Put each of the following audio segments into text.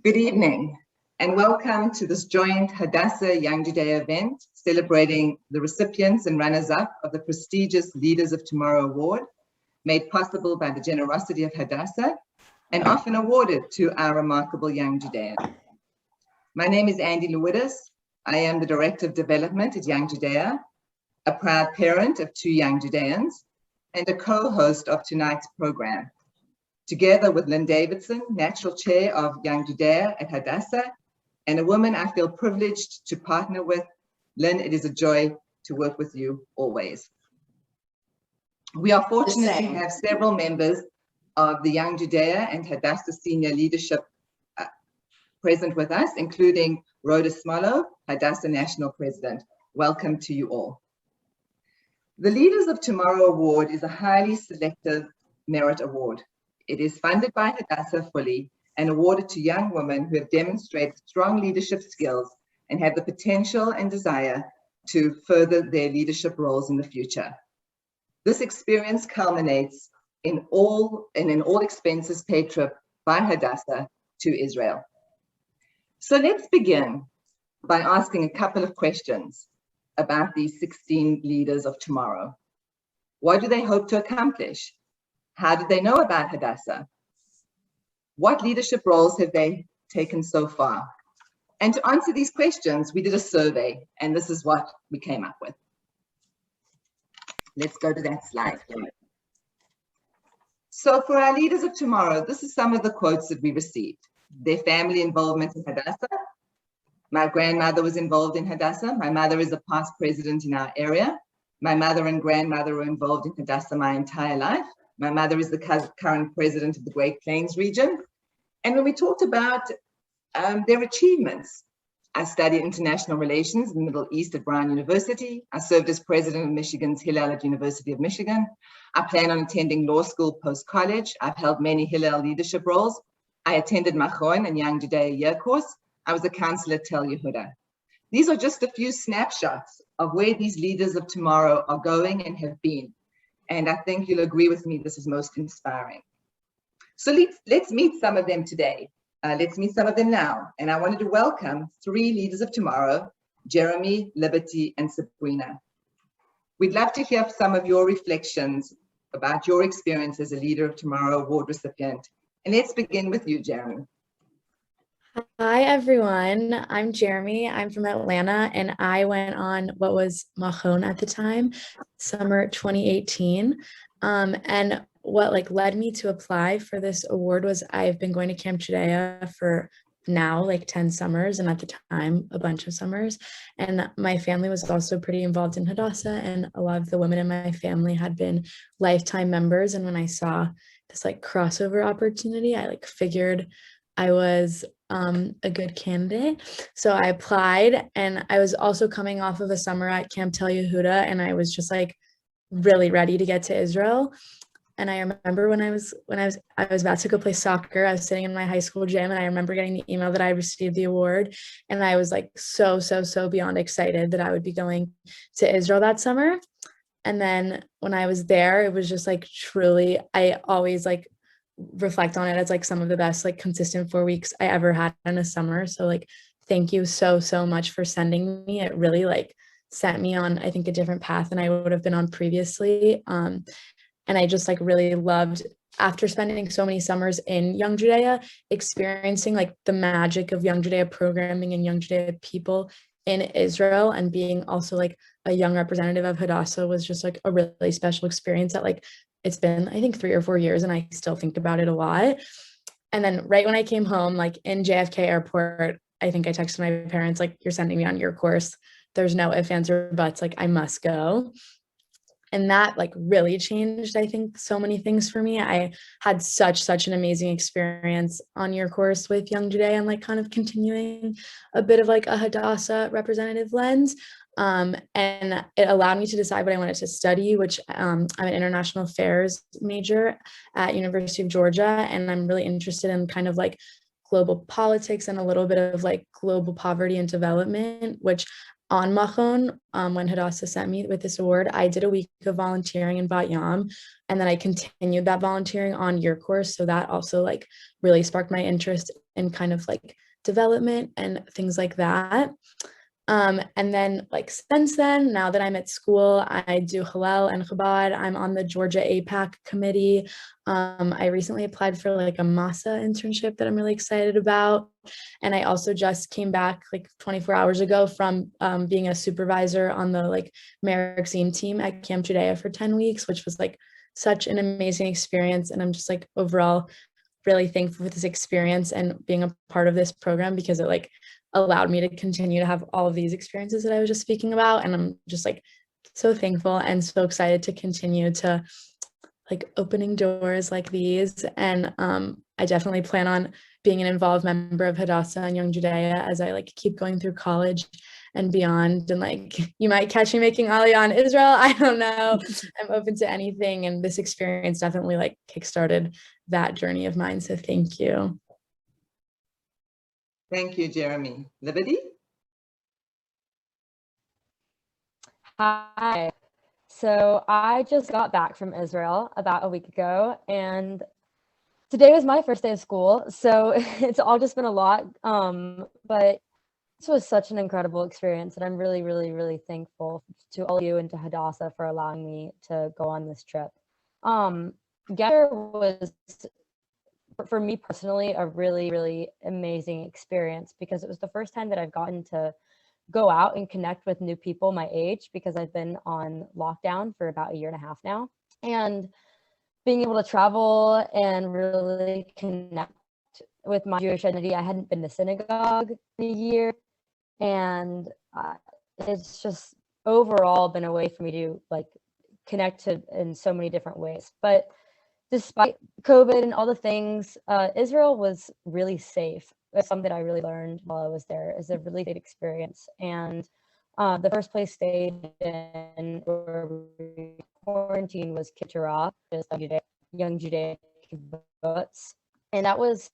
Good evening and welcome to this joint Hadassah Young Judea event celebrating the recipients and runners-up of the prestigious Leaders of Tomorrow Award, made possible by the generosity of Hadassah and often awarded to our remarkable young Judeans. My name is Andi Lewittes. I am the Director of Development at Young Judaea, a proud parent of 2 young Judeans, and a co-host of tonight's program. Together with Lynn Davidson, Natural Chair of Young Judaea at Hadassah, and a woman I feel privileged to partner with. Lynn, it is a joy to work with you always. We are fortunate to have several members of the Young Judaea and Hadassah senior leadership present with us, including Rhoda Smollo, Hadassah National President. Welcome to you all. The Leaders of Tomorrow Award is a highly selective merit award. It is funded by Hadassah fully and awarded to young women who have demonstrated strong leadership skills and have the potential and desire to further their leadership roles in the future. This experience culminates in an all expenses paid trip by Hadassah to Israel. So let's begin by asking a couple of questions about these 16 leaders of tomorrow. What do they hope to accomplish? How did they know about Hadassah? What leadership roles have they taken so far? And to answer these questions, we did a survey, and this is what we came up with. Let's go to that slide. So for our leaders of tomorrow, this is some of the quotes that we received. Their family involvement in Hadassah. My grandmother was involved in Hadassah. My mother is a past president in our area. My mother and grandmother were involved in Hadassah my entire life. My mother is the current president of the Great Plains region. And when we talked about their achievements, I studied international relations in the Middle East at Brown University. I served as president of Michigan's Hillel at University of Michigan. I plan on attending law school post-college. I've held many Hillel leadership roles. I attended Machon and Young Judaea year course. I was a counselor at Tel Yehuda. These are just a few snapshots of where these leaders of tomorrow are going and have been. And I think you'll agree with me, this is most inspiring. So let's meet some of them today. Let's meet some of them now. And I wanted to welcome 3 leaders of tomorrow, Jeremy, Liberty, and Sabrina. We'd love to hear some of your reflections about your experience as a Leader of Tomorrow Award recipient. And let's begin with you, Jeremy. Hi, everyone. I'm Jeremy. I'm from Atlanta, and I went on what was Machon at the time, summer 2018. And what led me to apply for this award was I've been going to Camp Judaea for now 10 summers, and at the time a bunch of summers. And my family was also pretty involved in Hadassah, and a lot of the women in my family had been lifetime members. And when I saw this crossover opportunity, I figured I was a good candidate. So I applied, and I was also coming off of a summer at Camp Tel Yehuda, and I was just really ready to get to Israel. And I remember when I was about to go play soccer, I was sitting in my high school gym, and I remember getting the email that I received the award, and I was so beyond excited that I would be going to Israel that summer. And then when I was there, it was just truly, I always reflect on it as some of the best consistent 4 weeks I ever had in a summer. So thank you so much for sending me. It really sent me on, I think, a different path than I would have been on previously. And I just really loved, after spending so many summers in Young Judaea, experiencing the magic of Young Judaea programming and Young Judaea people in Israel, and being also a young representative of Hadassah was just a really special experience that it's been, I think, 3 or 4 years, and I still think about it a lot. And then right when I came home, in JFK airport, I think I texted my parents, you're sending me on your course. There's no ifs, ands, or buts, I must go. And that really changed, I think, so many things for me. I had such an amazing experience on your course with Young Judaea, and kind of continuing a bit of a Hadassah representative lens. And it allowed me to decide what I wanted to study, which I'm an international affairs major at University of Georgia, and I'm really interested in kind of global politics and a little bit of global poverty and development, which on Machon, when Hadassah sent me with this award, I did a week of volunteering in Bat Yam, and then I continued that volunteering on your course. So that also like really sparked my interest in kind of like development and things like that. And then like since then, now that I'm at school, I do Hillel and Chabad. I'm on the Georgia APAC committee. I recently applied for like a MASA internship that I'm really excited about. And I also just came back like 24 hours ago from being a supervisor on the like Merrick Zine team at Camp Judaea for 10 weeks, which was like such an amazing experience. And I'm just like overall really thankful for this experience and being a part of this program, because it like allowed me to continue to have all of these experiences that I was just speaking about. And I'm just like so thankful and so excited to continue to like opening doors like these. And I definitely plan on being an involved member of Hadassah and Young Judaea as I like keep going through college and beyond. And like you might catch me making Aliyah on Israel. I don't know. I'm open to anything. And this experience definitely like kickstarted that journey of mine. So thank you. Thank you, Jeremy. Liberty? Hi. So I just got back from Israel about a week ago, and today was my first day of school. So it's all just been a lot. But this was such an incredible experience, and I'm really, really, really thankful to all of you and to Hadassah for allowing me to go on this trip. Gather was, for me personally, a really, really amazing experience, because it was the first time that I've gotten to go out and connect with new people my age, because I've been on lockdown for about a year and a half now. And being able to travel and really connect with my Jewish identity. I hadn't been to synagogue in a year, and it's just overall been a way for me to like connect to in so many different ways. But despite COVID and all the things, Israel was really safe. That's something I really learned while I was there. Is a really great experience. And the first place stayed in where we quarantined was Kibbutz, Young Judea Kibbutz. And that was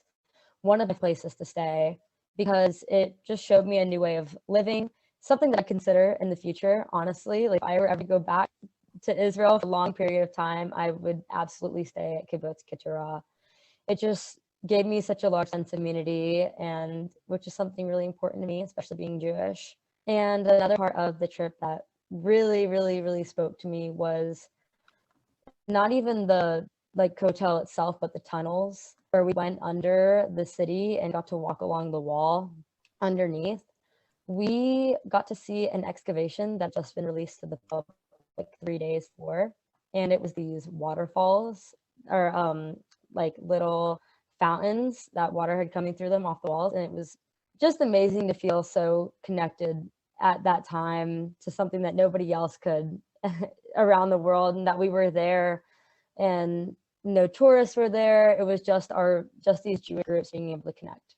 one of the places to stay, because it just showed me a new way of living, something that I consider in the future, honestly. Like if I were ever to go back to Israel for a long period of time, I would absolutely stay at Kibbutz Kibbutz. It just gave me such a large sense of community, and which is something really important to me, especially being Jewish. And another part of the trip that really, really, really spoke to me was not even the like hotel itself, but the tunnels where we went under the city and got to walk along the wall underneath. We got to see an excavation that just been released to the public like 3 days before, and it was these waterfalls, or like little fountains that water had coming through them off the walls, and it was just amazing to feel so connected at that time to something that nobody else could around the world, and that we were there and no tourists were there. It was just these Jewish groups being able to connect.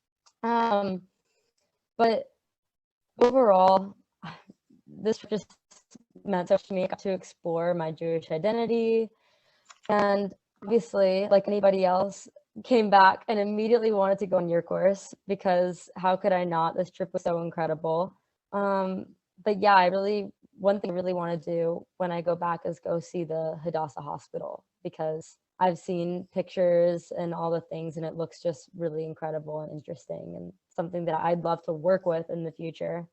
But overall, this just meant so much to me. I got to explore my Jewish identity, and obviously, like anybody else, came back and immediately wanted to go on your course, because how could I not? This trip was so incredible. But yeah, one thing I really want to do when I go back is go see the Hadassah hospital, because I've seen pictures and all the things, and it looks just really incredible and interesting, and something that I'd love to work with in the future.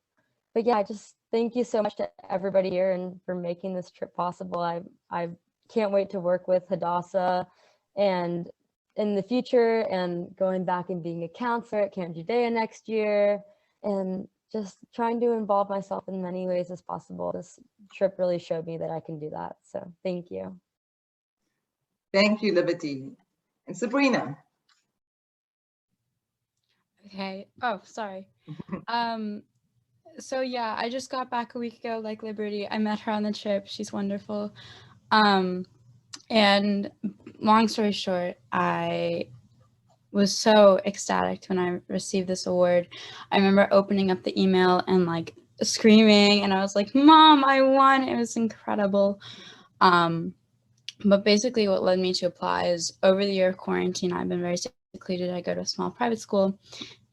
But yeah, just thank you so much to everybody here and for making this trip possible. I can't wait to work with Hadassah and in the future, and going back and being a counselor at Camp Judaea next year, and just trying to involve myself in many ways as possible. This trip really showed me that I can do that. So thank you. Thank you, Liberty. And Sabrina. Okay. Oh, sorry. So yeah, I just got back a week ago, like Liberty. I met her on the trip. She's wonderful. And long story short, I was so ecstatic when I received this award. I remember opening up the email and like screaming, and I was like, Mom, I won. It was incredible. But basically what led me to apply is over the year of quarantine, I've been very secluded. I go to a small private school,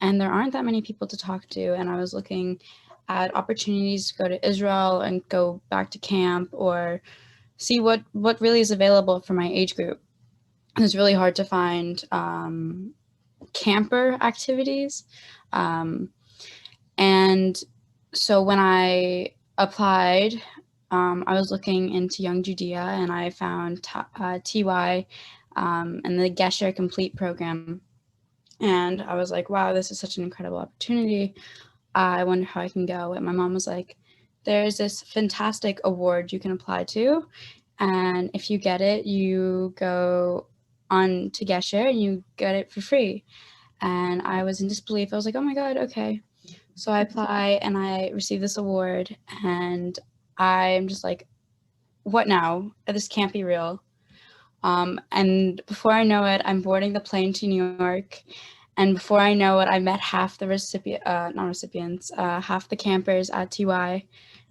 and there aren't that many people to talk to. And I was looking at opportunities to go to Israel and go back to camp or see what really is available for my age group. It was really hard to find camper activities. And so when I applied, I was looking into Young Judea, and I found TY and the Gesher Complete program. And I was like, wow, this is such an incredible opportunity. I wonder how I can go. And my mom was like, there's this fantastic award you can apply to. And if you get it, you go on to Gesher and you get it for free. And I was in disbelief. I was like, oh my God, okay. So I apply and I receive this award, and I'm just like, what now? This can't be real. And before I know it, I'm boarding the plane to New York. And before I know it, I met half the half the campers at TY.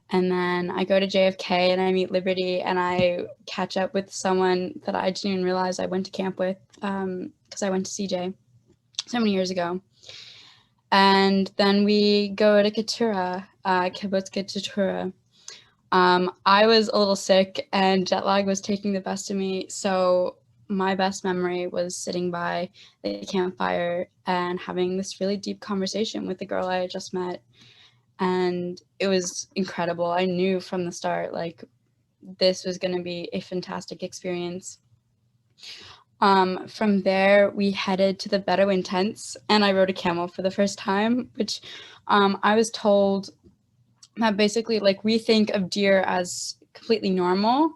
And then I go to JFK and I meet Liberty, and I catch up with someone that I didn't even realize I went to camp with, because I went to CJ so many years ago. And then we go to Keturah, Kibbutz Keturah. I was a little sick and jet lag was taking the best of me. So my best memory was sitting by the campfire and having this really deep conversation with the girl I had just met. And it was incredible. I knew from the start, like, this was going to be a fantastic experience. From there, we headed to the Bedouin tents, and I rode a camel for the first time, which I was told that basically, like, we think of deer as completely normal,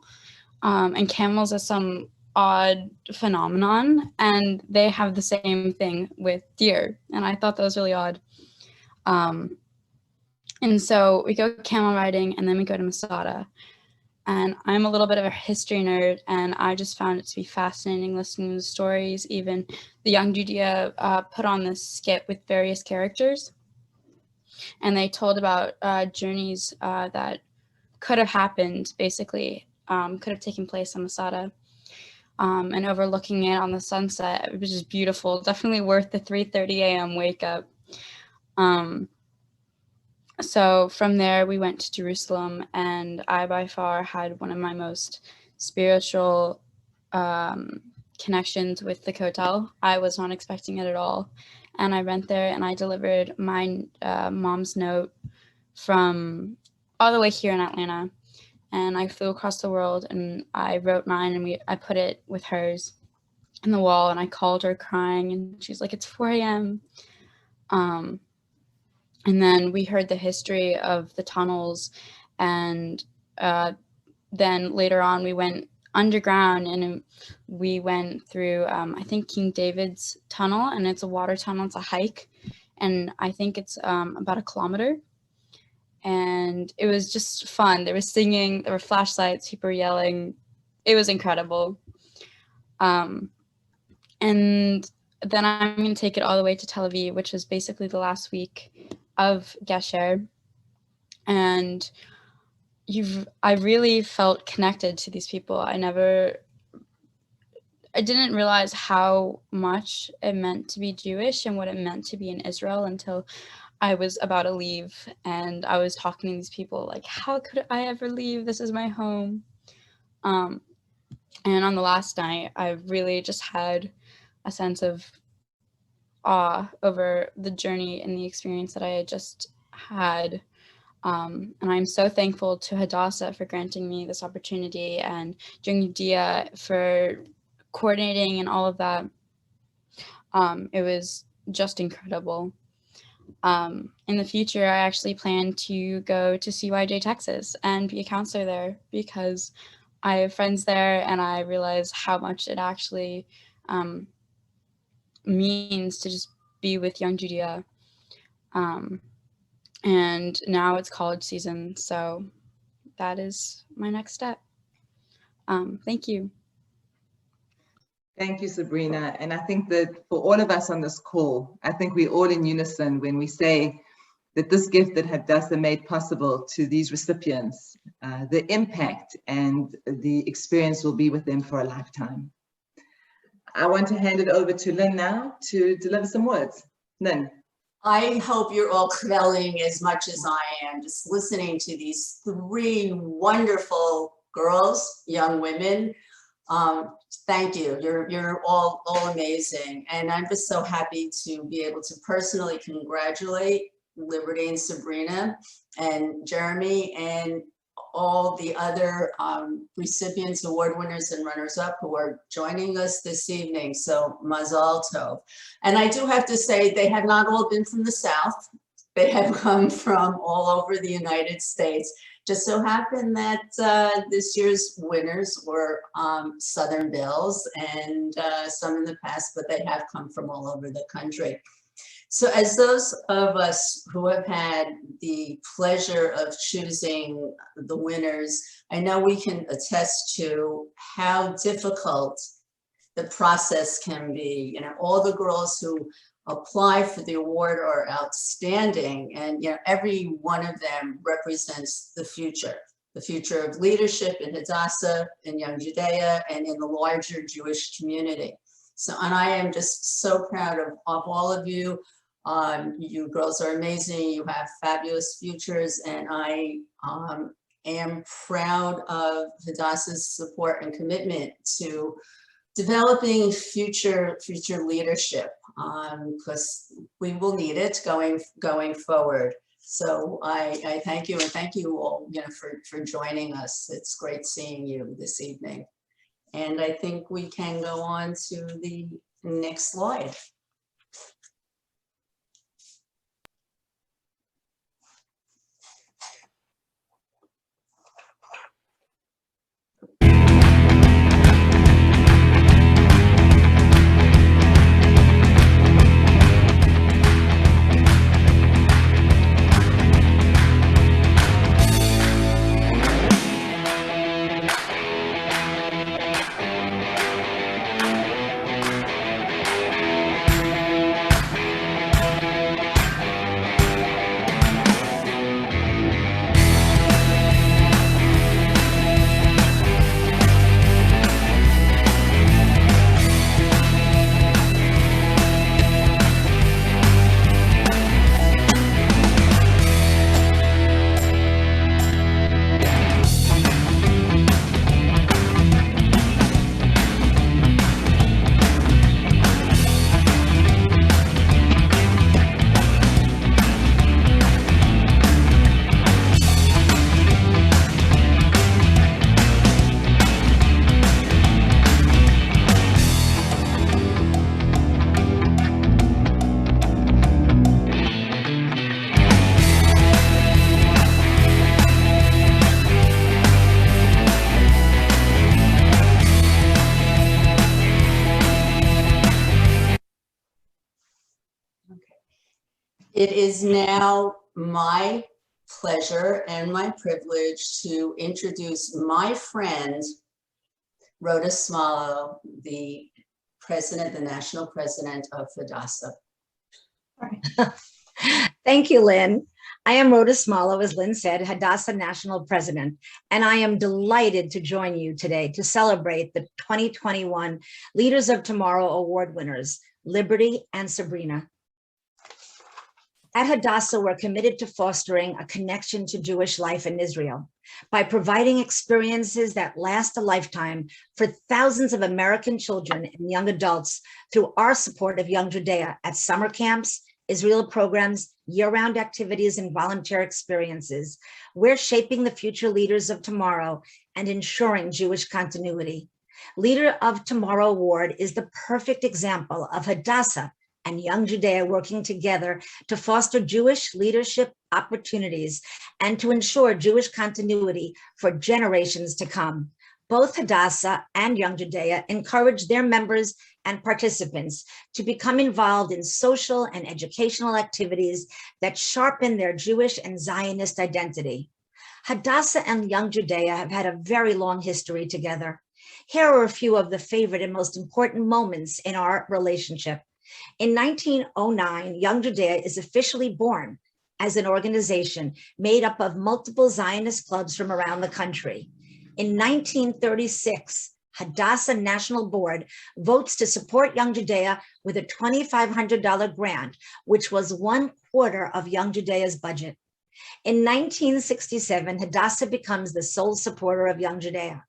and camels as some odd phenomenon, and they have the same thing with deer, and I thought that was really odd. And so we go camel riding, and then we go to Masada. And I'm a little bit of a history nerd, and I just found it to be fascinating listening to the stories. Even the Young Judea put on this skit with various characters, and they told about journeys that could have happened, basically, could have taken place on Masada, and overlooking it on the sunset. It was just beautiful. Definitely worth the 3:30 a.m. wake up. So from there, we went to Jerusalem, and I by far had one of my most spiritual connections with the Kotel. I was not expecting it at all. And I went there and I delivered my mom's note from all the way here in Atlanta. And I flew across the world and I wrote mine, and I put it with hers in the wall, and I called her crying, and she's like, it's 4 a.m. And then we heard the history of the tunnels, and then later on we went underground, and we went through, I think, King David's tunnel, and it's a water tunnel. It's a hike, and I think it's about 1 kilometer. And it was just fun. There was singing, there were flashlights, people were yelling. It was incredible. And then I'm going to take it all the way to Tel Aviv, which was basically the last week of Gesher, and I really felt connected to these people. I didn't realize how much it meant to be Jewish and what it meant to be in Israel until I was about to leave, and I was talking to these people like, how could I ever leave? This is my home. And on the last night, I really just had a sense of awe over the journey and the experience that I had just had. And I'm so thankful to Hadassah for granting me this opportunity, and Young Judea for coordinating and all of that. It was just incredible. In the future, I actually plan to go to CYJ, Texas, and be a counselor there, because I have friends there, and I realize how much it actually means to just be with Young Judea. And now it's college season, so that is my next step. Thank you. Thank you, Sabrina. And I think that for all of us on this call, I think we're all in unison when we say that this gift that Hadassah made possible to these recipients, the impact and the experience will be with them for a lifetime. I want to hand it over to Lynn now to deliver some words. Lynn. I hope you're all quelling as much as I am, just listening to these three wonderful girls, young women. Thank you. You're all amazing. And I'm just so happy to be able to personally congratulate Liberty and Sabrina and Jeremy and all the other recipients, award winners and runners up who are joining us this evening. So Mazal Tov. And I do have to say, they have not all been from the South. They have come from all over the United States. Just so happened that this year's winners were Southern Belles and some in the past, but they have come from all over the country. So as those of us who have had the pleasure of choosing the winners, I know we can attest to how difficult the process can be. You know, all the girls who apply for the award are outstanding, and you know, every one of them represents the future of leadership in Hadassah, in Young Judaea, and in the larger Jewish community. So, and I am just so proud of all of you. You girls are amazing. You have fabulous futures, and I am proud of Hadassah's support and commitment to developing future leadership, because we will need it going forward. So I thank you, and thank you all, you know, for joining us. It's great seeing you this evening. And I think we can go on to the next slide. It is now my pleasure and my privilege to introduce my friend, Rhoda Smalo, the president, the national president of Hadassah. Thank you, Lynn. I am Rhoda Smalo, as Lynn said, Hadassah National President, and I am delighted to join you today to celebrate the 2021 Leaders of Tomorrow Award winners, Liberty and Sabrina. At Hadassah, we're committed to fostering a connection to Jewish life in Israel by providing experiences that last a lifetime for thousands of American children and young adults through our support of Young Judaea at summer camps, Israel programs, year-round activities, and volunteer experiences. We're shaping the future leaders of tomorrow and ensuring Jewish continuity. Leader of Tomorrow Award is the perfect example of Hadassah and Young Judaea working together to foster Jewish leadership opportunities and to ensure Jewish continuity for generations to come. Both Hadassah and Young Judaea encourage their members and participants to become involved in social and educational activities that sharpen their Jewish and Zionist identity. Hadassah and Young Judaea have had a very long history together. Here are a few of the favorite and most important moments in our relationship. In 1909, Young Judaea is officially born as an organization made up of multiple Zionist clubs from around the country. In 1936, Hadassah National Board votes to support Young Judaea with a $2,500 grant, which was 1/4 of Young Judaea's budget. In 1967, Hadassah becomes the sole supporter of Young Judaea.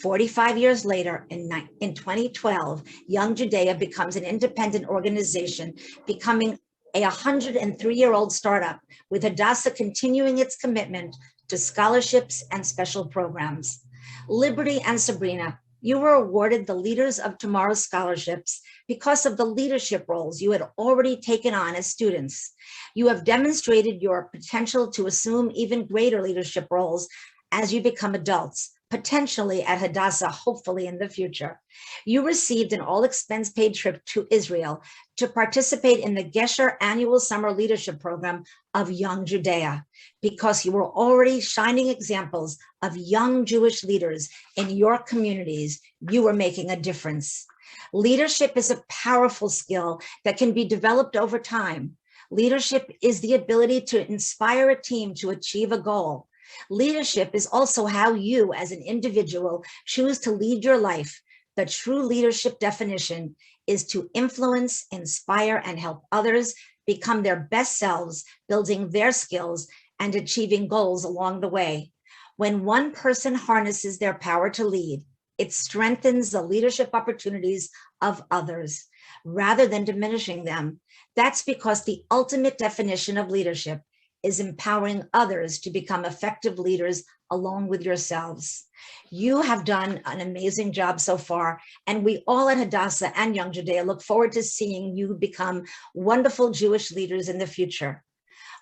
45 years later, in 2012, Young Judaea becomes an independent organization, becoming a 103-year-old startup, with Hadassah continuing its commitment to scholarships and special programs. Liberty and Sabrina, you were awarded the Leaders of Tomorrow scholarships because of the leadership roles you had already taken on as students. You have demonstrated your potential to assume even greater leadership roles as you become adults, potentially at Hadassah, hopefully in the future. You received an all-expense-paid trip to Israel to participate in the Gesher Annual Summer Leadership Program of Young Judaea, because you were already shining examples of young Jewish leaders in your communities. You were making a difference. Leadership is a powerful skill that can be developed over time. Leadership is the ability to inspire a team to achieve a goal. Leadership is also how you, as an individual, choose to lead your life. The true leadership definition is to influence, inspire, and help others become their best selves, building their skills and achieving goals along the way. When one person harnesses their power to lead, it strengthens the leadership opportunities of others rather than diminishing them. That's because the ultimate definition of leadership is empowering others to become effective leaders along with yourselves. You have done an amazing job so far, and we all at Hadassah and Young Judaea look forward to seeing you become wonderful Jewish leaders in the future.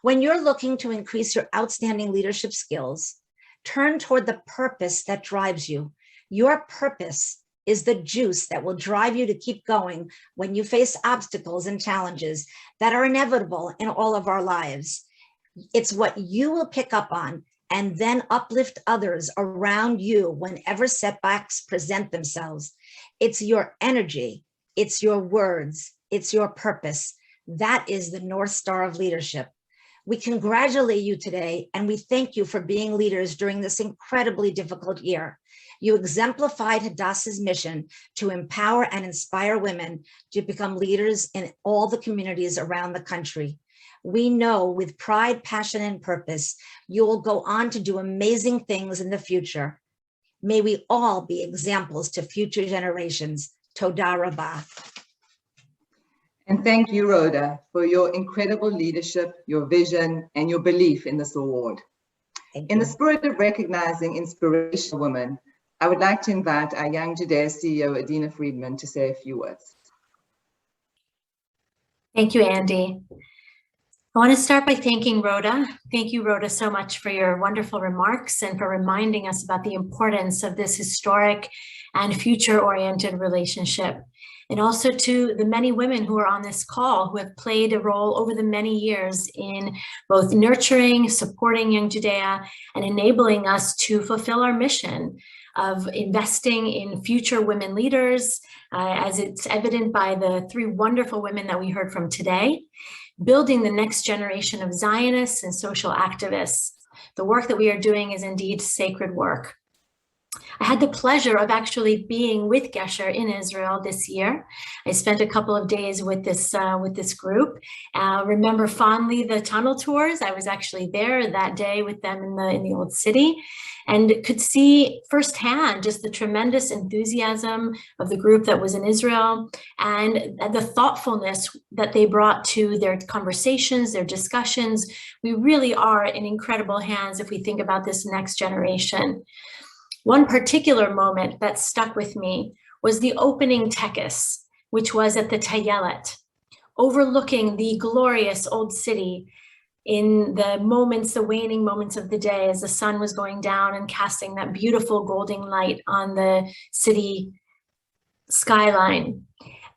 When you're looking to increase your outstanding leadership skills, turn toward the purpose that drives you. Your purpose is the juice that will drive you to keep going when you face obstacles and challenges that are inevitable in all of our lives. It's what you will pick up on and then uplift others around you whenever setbacks present themselves. It's your energy, it's your words, it's your purpose. That is the North Star of leadership. We congratulate you today, and we thank you for being leaders during this incredibly difficult year. You exemplified Hadassah's mission to empower and inspire women to become leaders in all the communities around the country. We know with pride, passion, and purpose, you will go on to do amazing things in the future. May we all be examples to future generations. Toda Rabah. And thank you, Rhoda, for your incredible leadership, your vision, and your belief in this award. In the spirit of recognizing inspirational women, I would like to invite our Young Judaea CEO, Adina Friedman, to say a few words. Thank you, Andi. I want to start by thanking Rhoda. Thank you, Rhoda, so much for your wonderful remarks and for reminding us about the importance of this historic and future-oriented relationship. And also to the many women who are on this call who have played a role over the many years in both nurturing, supporting Young Judaea, and enabling us to fulfill our mission of investing in future women leaders, as it's evident by the three wonderful women that we heard from today, building the next generation of Zionists and social activists. The work that we are doing is indeed sacred work. I had the pleasure of actually being with Gesher in Israel this year. I spent a couple of days with this group. Remember fondly the tunnel tours. I was actually there that day with them in the old city, and could see firsthand just the tremendous enthusiasm of the group that was in Israel and the thoughtfulness that they brought to their conversations, their discussions. We really are in incredible hands if we think about this next generation. One particular moment that stuck with me was the opening tekes, which was at the Tayelet, overlooking the glorious old city in the moments, the waning moments of the day as the sun was going down and casting that beautiful golden light on the city skyline.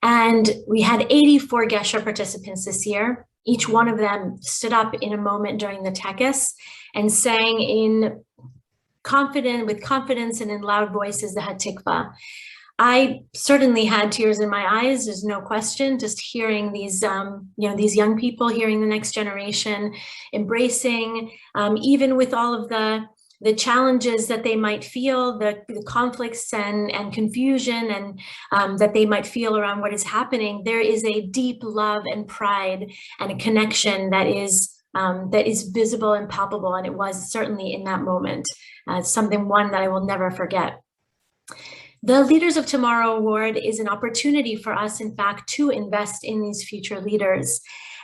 And we had 84 Gesher participants this year. Each one of them stood up in a moment during the tekes and sang with confidence and in loud voices the Hatikva. I certainly had tears in my eyes, there's no question, just hearing these young people, hearing the next generation, embracing, even with all of the the challenges that they might feel, the conflicts and confusion and that they might feel around what is happening, there is a deep love and pride and a connection that is visible and palpable. And it was certainly in that moment, one that I will never forget. The Leaders of Tomorrow Award is an opportunity for us, in fact, to invest in these future leaders.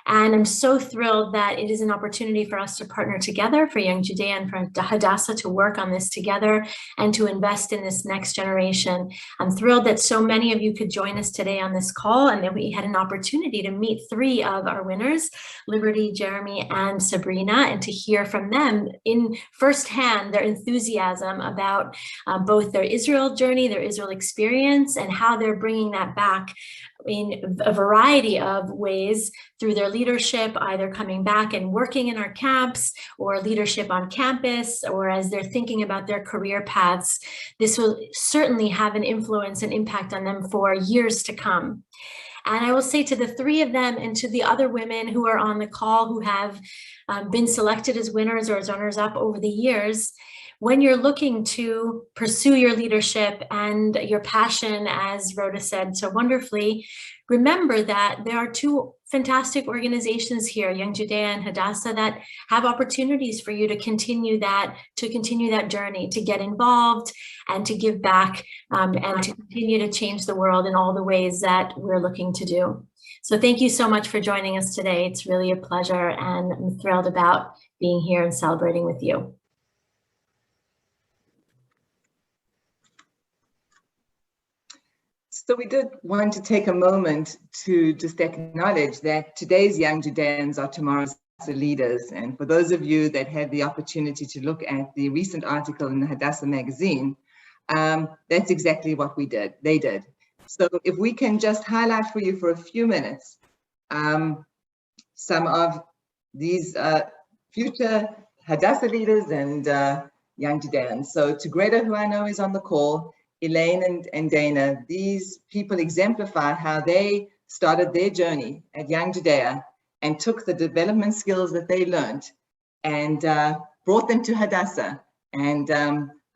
And I'm so thrilled that it is an opportunity for us to partner together, for Young Judaea and for Hadassah to work on this together and to invest in this next generation. I'm thrilled that so many of you could join us today on this call, and that we had an opportunity to meet 3 of our winners, Liberty, Jeremy, and Sabrina, and to hear from them in firsthand their enthusiasm about both their Israel journey, their Israel experience, and how they're bringing that back in a variety of ways through their leadership, either coming back and working in our camps, or leadership on campus, or as they're thinking about their career paths. This will certainly have an influence and impact on them for years to come. And I will say to the 3 of them and to the other women who are on the call who have been selected as winners or as runners-up over the years, when you're looking to pursue your leadership and your passion, as Rhoda said so wonderfully, remember that there are 2 fantastic organizations here, Young Judaea and Hadassah, that have opportunities for you to continue that journey, to get involved and to give back and to continue to change the world in all the ways that we're looking to do. So thank you so much for joining us today. It's really a pleasure, and I'm thrilled about being here and celebrating with you. So we did want to take a moment to just acknowledge that today's young Judeans are tomorrow's leaders. And for those of you that had the opportunity to look at the recent article in the Hadassah magazine, that's exactly what they did. So if we can just highlight for you for a few minutes some of these future Hadassah leaders and young Judeans. So to Greta, who I know is on the call, Elaine and Dana, these people exemplify how they started their journey at Young Judaea and took the development skills that they learned and brought them to Hadassah. And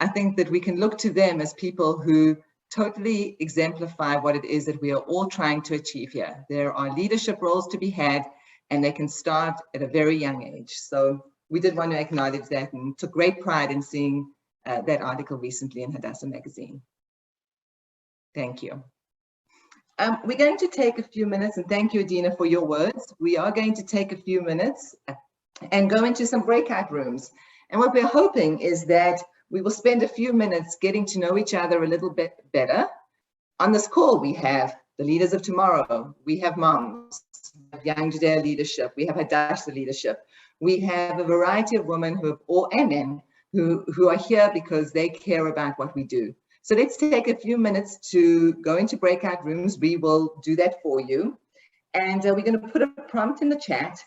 I think that we can look to them as people who totally exemplify what it is that we are all trying to achieve here. There are leadership roles to be had, and they can start at a very young age. So we did want to acknowledge that and took great pride in seeing that article recently in Hadassah magazine. Thank you. We're going to take a few minutes, and thank you, Adina, for your words. We are going to take a few minutes and go into some breakout rooms. And what we're hoping is that we will spend a few minutes getting to know each other a little bit better. On this call, we have the leaders of tomorrow. We have moms, we have Young Judaea leadership. We have Hadassah leadership. We have a variety of women and men who are here because they care about what we do. So let's take a few minutes to go into breakout rooms. We will do that for you. And we're going to put a prompt in the chat.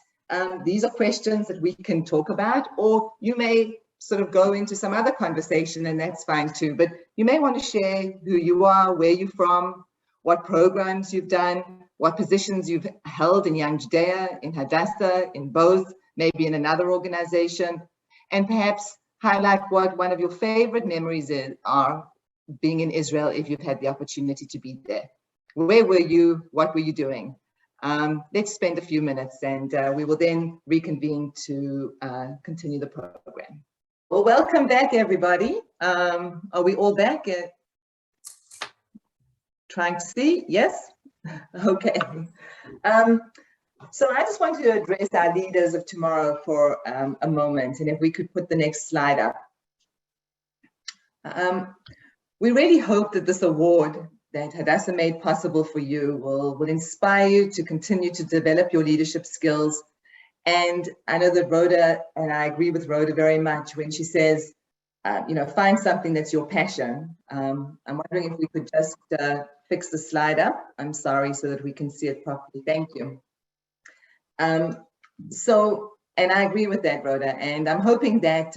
These are questions that we can talk about, or you may sort of go into some other conversation, and that's fine too. But you may want to share who you are, where you're from, what programs you've done, what positions you've held in Young Judaea, in Hadassah, in both, maybe in another organization, and perhaps highlight what one of your favorite memories are being in Israel if you've had the opportunity to be there. Where were you? What were you doing? Let's spend a few minutes, and we will then reconvene to continue the program. Well, welcome back, everybody. Are we all back? Trying to see? Yes? Okay. So I just want to address our leaders of tomorrow for a moment, and if we could put the next slide up. We really hope that this award that Hadassah made possible for you will inspire you to continue to develop your leadership skills. And I know that Rhoda, and I agree with Rhoda very much when she says, find something that's your passion. I'm wondering if we could just fix the slide up. I'm sorry, so that we can see it properly. Thank you. And I agree with that, Rhoda. And I'm hoping that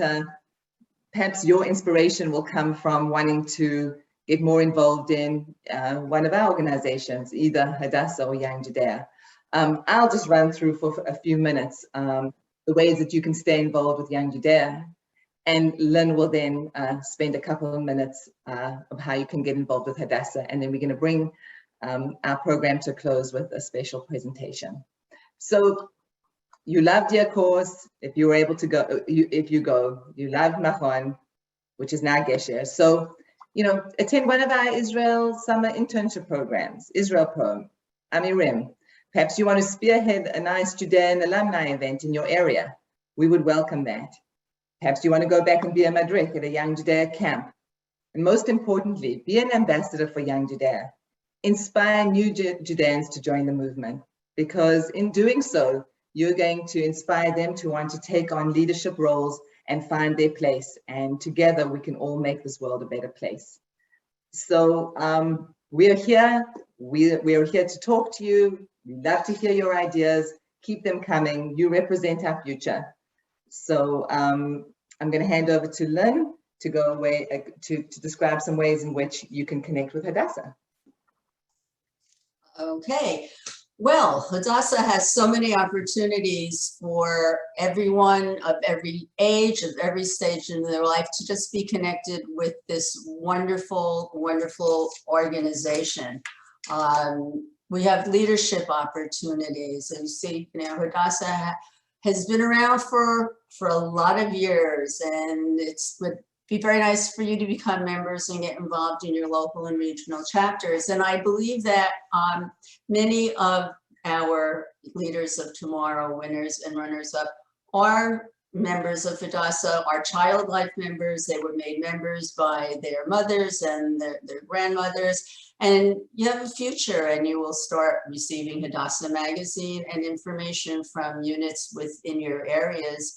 perhaps your inspiration will come from wanting to get more involved in one of our organizations, either Hadassah or Young Judaea. I'll just run through for a few minutes the ways that you can stay involved with Young Judaea. And Lynn will then spend a couple of minutes of how you can get involved with Hadassah. And then we're going to bring our program to a close with a special presentation. So you loved your course, if you were able to go, you loved Machon, which is now Gesher. So, attend one of our Israel summer internship programs, Israel Pro, Amirim. Perhaps you want to spearhead a nice Judean alumni event in your area. We would welcome that. Perhaps you want to go back and be a madrik at a Young Judaea camp. And most importantly, be an ambassador for Young Judaea. Inspire new Judeans to join the movement, because in doing so, you're going to inspire them to want to take on leadership roles and find their place. And together we can all make this world a better place. So we are here. We are here to talk to you. We love to hear your ideas. Keep them coming. You represent our future. So I'm going to hand over to Lynn to go away to describe some ways in which you can connect with Hadassah. Okay. Well, Hadassah has so many opportunities for everyone of every age, of every stage in their life to just be connected with this wonderful, wonderful organization. We have leadership opportunities. And you see, Hadassah has been around for a lot of years, and would be very nice for you to become members and get involved in your local and regional chapters. And I believe that many of our leaders of tomorrow, winners and runners up, are members of Hadassah, are child life members. They were made members by their mothers and their grandmothers. And you have a future, and you will start receiving Hadassah magazine and information from units within your areas.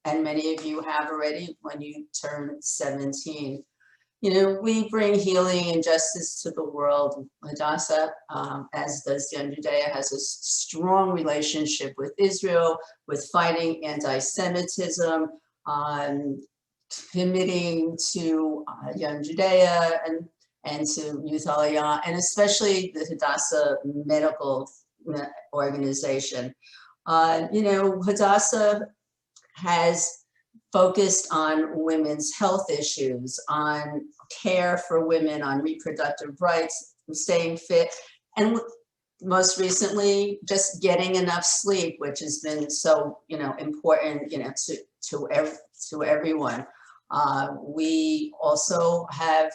And many of you have already when you turn 17. We bring healing and justice to the world. Hadassah, as does Young Judaea, has a strong relationship with Israel, with fighting anti-Semitism, committing to Young Judaea and to Youth Aliyah, and especially the Hadassah Medical Organization. Hadassah has focused on women's health issues, on care for women, on reproductive rights, staying fit, and most recently, just getting enough sleep, which has been so important to everyone. We also have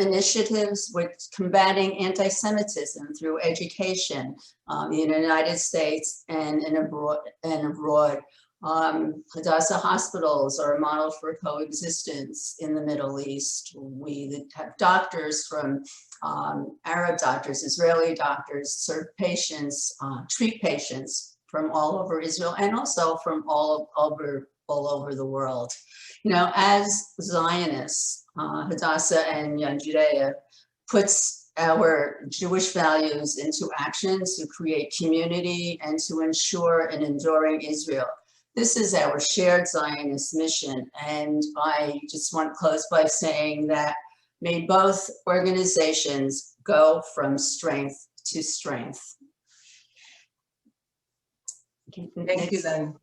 initiatives with combating anti-Semitism through education in the United States and abroad. Hadassah hospitals are a model for coexistence in the Middle East. We have doctors from Arab doctors, Israeli doctors, serve patients, treat patients from all over Israel and also from all over the world. As Zionists, Hadassah and Young Judaea puts our Jewish values into action to create community and to ensure an enduring Israel. This is our shared Zionist mission. And I just want to close by saying that may both organizations go from strength to strength. Thank you, Lynn.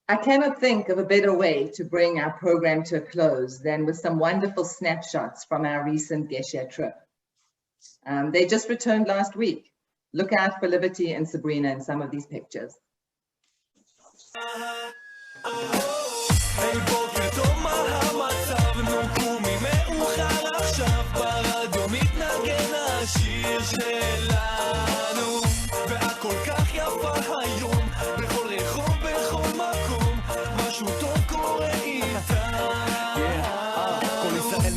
I cannot think of a better way to bring our program to a close than with some wonderful snapshots from our recent Gesher trip. They just returned last week. Look out for Liberty and Sabrina in some of these pictures.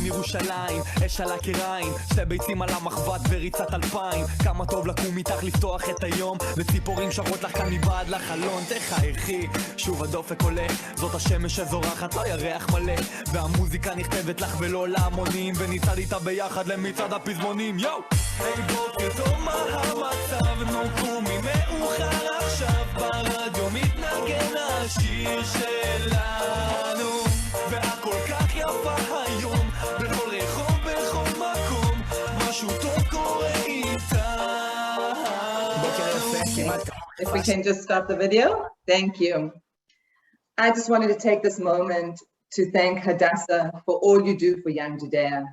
ירושלים, אש על הקיריים, שתי ביצים על המחבת וריצת 2000. כמה טוב לקום איתך לפתוח את היום, וציפורים שרות לך כאן מבעד לחלון. תחייכי, שוב הדופק עולה, זאת השמש שזורחת, לא ירח מלא, והמוזיקה נכתבת לך ולא להמונים, וניצד איתה ביחד למצעד הפזמונים. יו! היי בוקר טוב, מה המצב? נו קומי מאוחר עכשיו, ברדיו מתנגן השיר שלנו, והכל כך יפה היום, בכל רחוב, בכל מקום, משהו טוב קורה איתה. בוקר יפה, כמעט If we can just start the video. Thank you. I just wanted to take this moment to thank Hadassah for all you do for Young Judaea.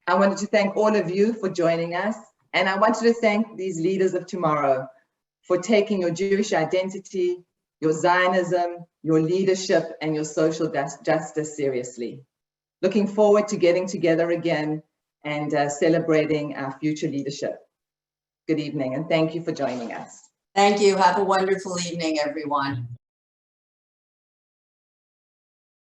I wanted to thank all of you for joining us. And I wanted to thank these leaders of tomorrow for taking your Jewish identity, your Zionism, your leadership, and your social justice seriously. Looking forward to getting together again and celebrating our future leadership. Good evening, and thank you for joining us. Thank you. Have a wonderful evening, everyone.